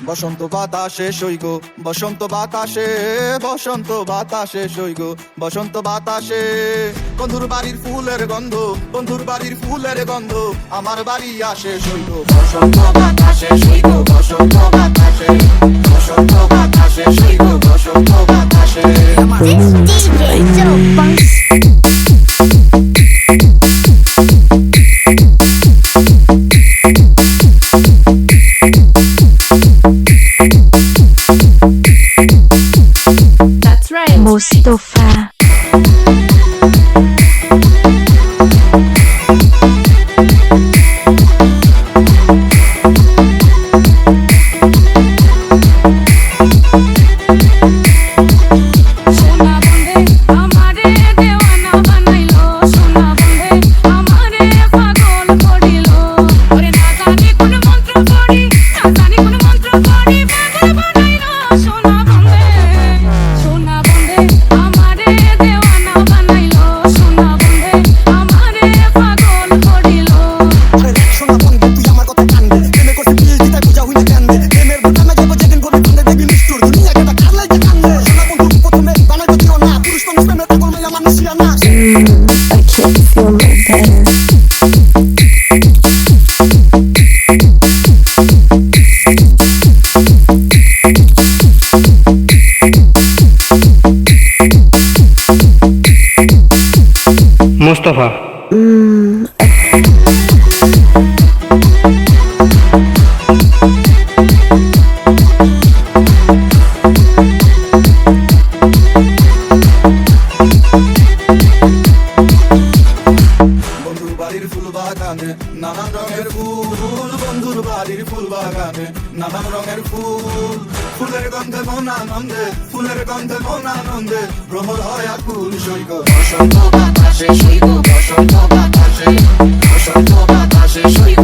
বসন্ত বাতাসে সইগ বসন্ত বাতাসে বসন্ত বাতাসে সইগ বসন্ত বাতাসে বন্ধুর বাড়ির ফুলের গন্ধ বন্ধুর বাড়ির ফুলের গন্ধ আমার বাড়ি আসে সইগ বসন্ত বাতাসে সইগ বসন্ত বাতাসে বসন্ত বাতাসে সইগ বসন্ত বাতাসে This DJ so funky. That's right, Mustafa. I can't feel no better. Mustafa নানান রঙের ফুল বন্ধুর বাড়ির ফুল বাগানে নানান রঙের ফুল ফুলের গন্ধে মন আনন্দে ফুলের গন্ধে মন আনন্দে ভ্রমর হয় আকুল সৈক বসন্ত বাতাসে সৈক বসন্ত বাতাসে বসন্ত বাতাসে সৈক